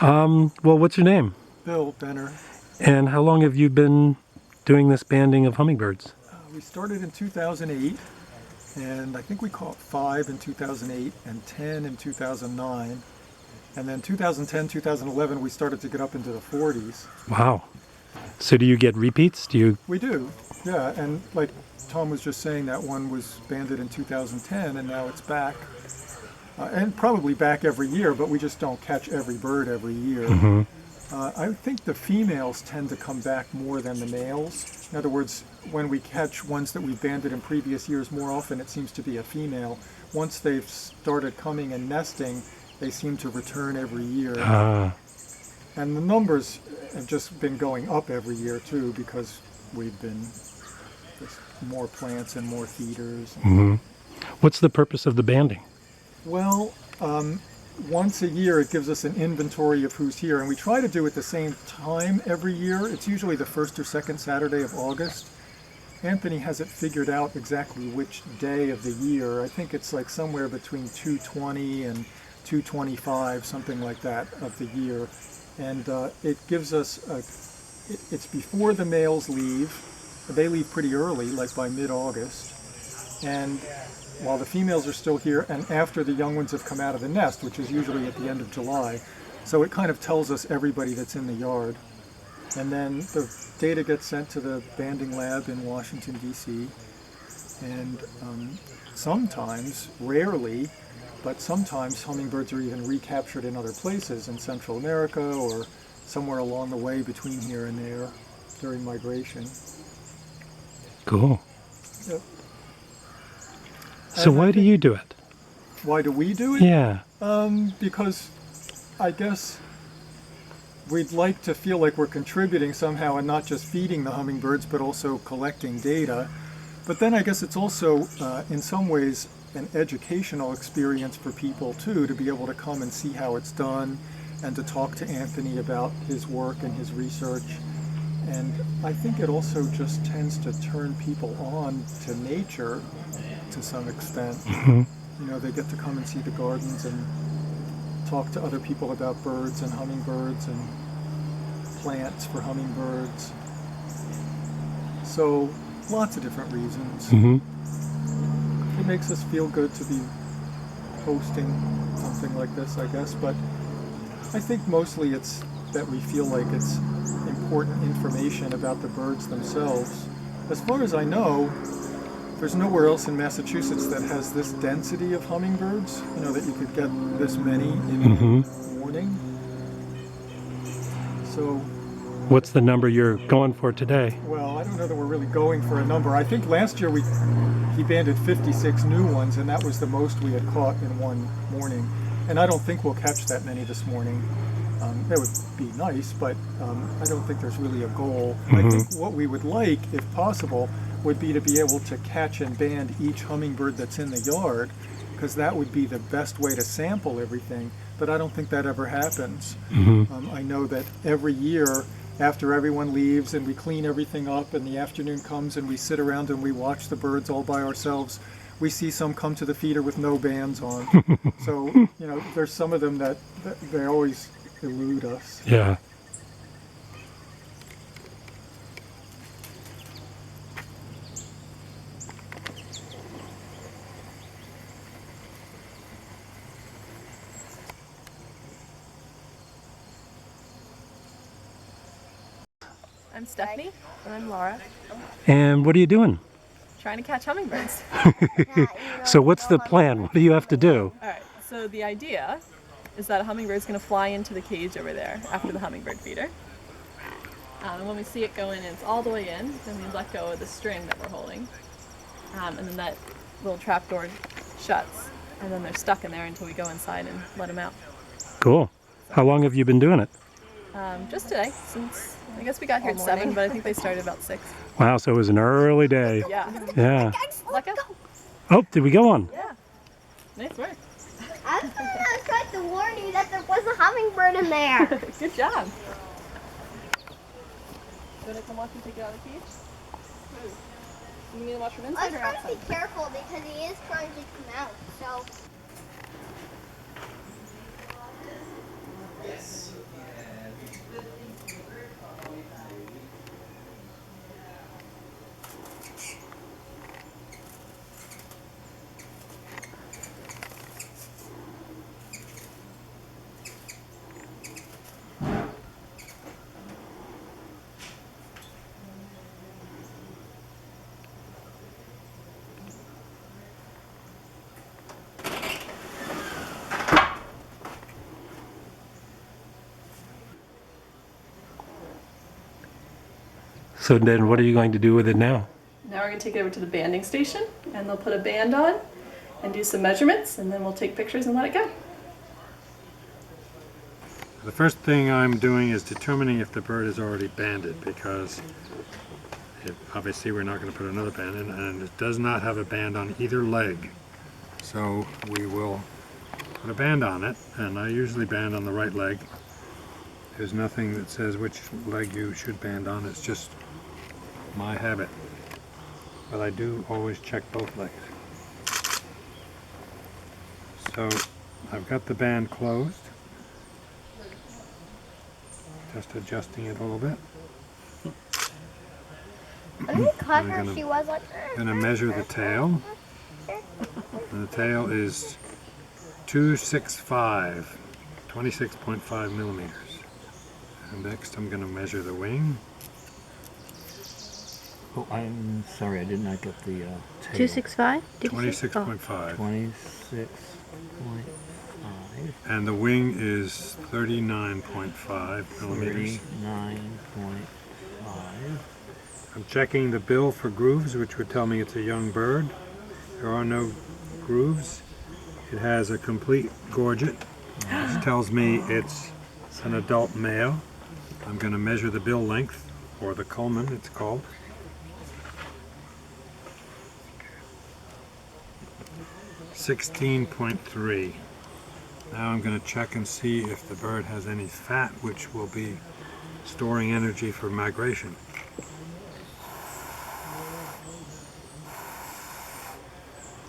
Well, what's your name? Bill Benner. And how long have you been doing this banding of hummingbirds? We started in 2008, and I think we caught 5 in 2008 and 10 in 2009. And then 2010, 2011, we started to get up into the 40s. Wow. So do you get repeats? We do, yeah. And like Tom was just saying, that one was banded in 2010, and now it's back. And probably back every year, but we just don't catch every bird every year. Mm-hmm. I think the females tend to come back more than the males. In other words, when we catch ones that we've banded in previous years, more often it seems to be a female. Once they've started coming and nesting, they seem to return every year. And the numbers have just been going up every year too, because we've been just more plants and more feeders. Mm-hmm. What's the purpose of the banding? Well, once a year it gives us an inventory of who's here, and we try to do it the same time every year. It's usually the first or second Saturday of August. Anthony has it figured out exactly which day of the year. I think it's like somewhere between 220 and 225, something like that, of the year. And it gives us, it's before the males leave. They leave pretty early, like by mid-August. And while the females are still here, and after the young ones have come out of the nest, which is usually at the end of July. So it kind of tells us everybody that's in the yard. And then the data gets sent to the banding lab in Washington, D.C. And sometimes, rarely, but sometimes hummingbirds are even recaptured in other places in Central America or somewhere along the way between here and there during migration. Cool. Yep. So why do you do it? Why do we do it? Yeah. Because I guess we'd like to feel like we're contributing somehow and not just feeding the hummingbirds, but also collecting data. But then I guess it's also, in some ways, an educational experience for people too, to be able to come and see how it's done and to talk to Anthony about his work and his research. And I think it also just tends to turn people on to nature to some extent. Mm-hmm. You know, they get to come and see the gardens and talk to other people about birds and hummingbirds and plants for hummingbirds. So lots of different reasons. Mm-hmm. It makes us feel good to be hosting something like this, I guess, but I think mostly it's that we feel like it's important information about the birds themselves. As far as I know, there's nowhere else in Massachusetts that has this density of hummingbirds, you know, that you could get this many in the morning. So, what's the number you're going for today? well, I don't know that we're really going for a number. I think last year he banded 56 new ones, and that was the most we had caught in one morning. And I don't think we'll catch that many this morning. That would be nice, but I don't think there's really a goal. I think what we would like, if possible, would be to be able to catch and band each hummingbird that's in the yard, because that would be the best way to sample everything. But I don't think that ever happens. I know that every year, after everyone leaves and we clean everything up and the afternoon comes and we sit around and we watch the birds all by ourselves, we see some come to the feeder with no bands on. So, you know, there's some of them that they always elude us. Yeah. I'm Stephanie. And I'm Laura. And what are you doing? Trying to catch hummingbirds. So what's the plan? What do you have to do? Alright, so the idea is that a hummingbird's going to fly into the cage over there after the hummingbird feeder. And when we see it go in and it's all the way in, then we let go of the string that we're holding. And then that little trap door shuts. And then they're stuck in there until we go inside and let them out. Cool. How long have you been doing it? Just today, since I guess we got here at 7, but I think they started about 6. Wow, so it was an early day. Yeah. Yeah. Let go. Oh, did we go on? Yeah. Nice work. I was trying to warn you that there was a hummingbird in there. Good job. You want to come watch and take it out of the cage? You need to watch from I inside was or trying to outside? be careful because he is trying to come out. So. So then what are you going to do with it now? Now we're going to take it over to the banding station, and they'll put a band on and do some measurements, and then we'll take pictures and let it go. The first thing I'm doing is determining if the bird is already banded, because obviously we're not going to put another band in, and it does not have a band on either leg. So we will put a band on it, and I usually band on the right leg. There's nothing that says which leg you should band on, it's just my habit. But I do always check both legs. So I've got the band closed. Just adjusting it a little bit. When we caught I'm her, gonna- she was like, Going to measure the tail. And the tail is 265, 26.5 millimeters. And next I'm going to measure the wing. Oh, I'm sorry, I did not get the tail. 265? Did you say? 26.5. 26.5. And the wing is 39.5 millimeters. 39.5. I'm checking the bill for grooves, which would tell me it's a young bird. There are no grooves. It has a complete gorget, which tells me it's an adult male. I'm going to measure the bill length, or the culmen it's called. .3. Now I'm going to check and see if the bird has any fat, which will be storing energy for migration.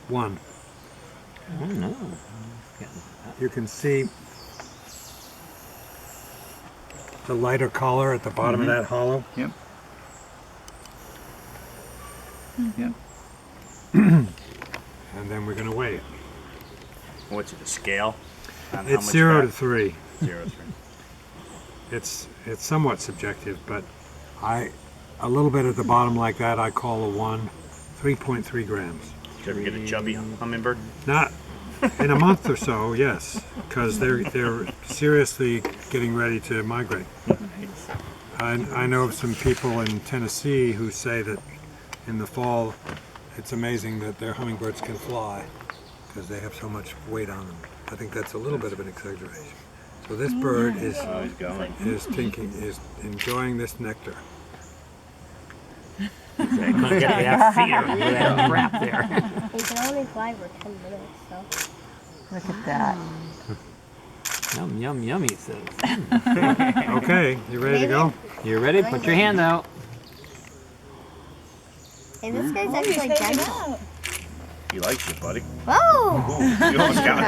One. Oh no. You can see the lighter collar at the bottom of that hollow. Yep. Yep. And then we're going to weigh it. What's it, a scale? On how It's much 0 to fat? 3. 0 to 3. It's somewhat subjective, but a little bit at the bottom like that I call a 1. 3.3 grams. Did you ever get a chubby hummingbird? Not in a month or so, yes, because they're seriously getting ready to migrate. I know of some people in Tennessee who say that in the fall it's amazing that their hummingbirds can fly because they have so much weight on them. I think that's a little bit of an exaggeration. So this bird is Oh, he's going. is enjoying this nectar. Couldn't get that feeder with that wrap there. we can only fly for 10 minutes, so. Look at that. Yum, yum, yummy, it says. Okay, you ready to go? You ready? Put your hand out. And this guy's actually gentle. He likes you, buddy. Whoa! You almost got it.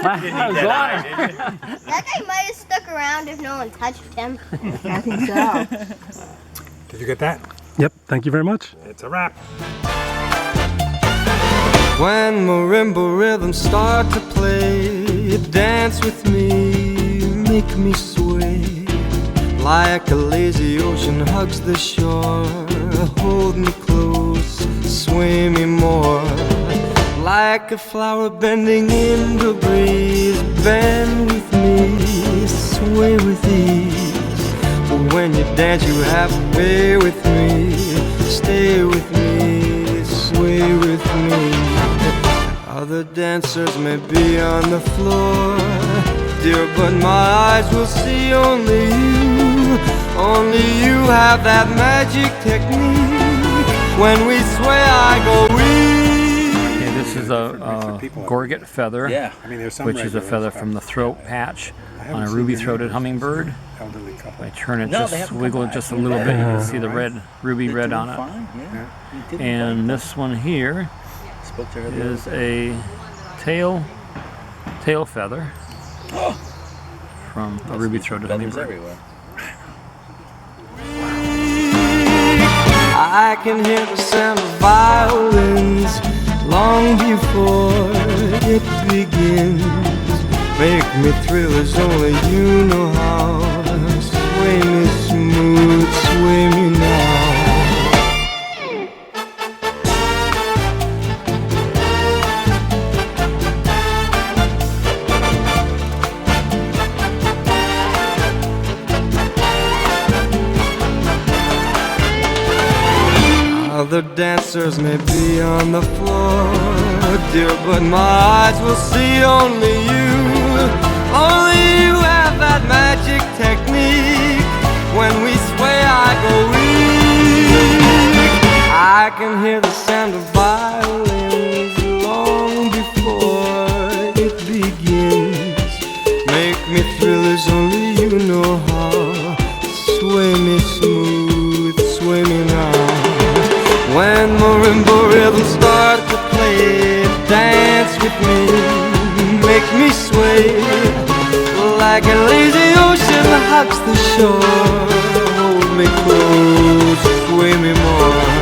Oh, you didn't need that eye, did you? That guy might have stuck around if no one touched him. I think so. Did you get that? Yep, thank you very much. It's a wrap. When marimba rhythms start to play, dance with me, make me sway. Like a lazy ocean hugs the shore, hold me close, sway me more. Like a flower bending in the breeze, bend with me, sway with ease. But when you dance you have to be with me, stay with me, sway with me. Other dancers may be on the floor, dear, but my eyes will see only you. Only you have that magic technique. When we sway I go weak. Okay, this is a gorget feather, Yeah. I mean, there's some which is a regulars, feather but from the throat patch haven't on a seen ruby-throated any hummingbird. elderly couple. I turn it, No, just they haven't wiggle come it just a back. little bit. You can see the Alright. red, ruby They're red doing on it. fine, yeah. You did And right. this one here Spoke to her the other is day. a tail feather from a ruby-throated Feathers hummingbird. everywhere. I can hear the sound of violins long before it begins. Make me thrill as only you know how. Sway me smooth, sway me now. Other dancers may be on the floor, dear, but my eyes will see only you. Only you have that magic technique. When we sway, I go weak. I can hear the sound of violins long before it begins. Make me thrill as only you know how. Sway me smooth, sway me now. When marimba rhythms start to play, dance with me, make me sway. Like a lazy ocean hugs the shore. Hold me close, sway me more.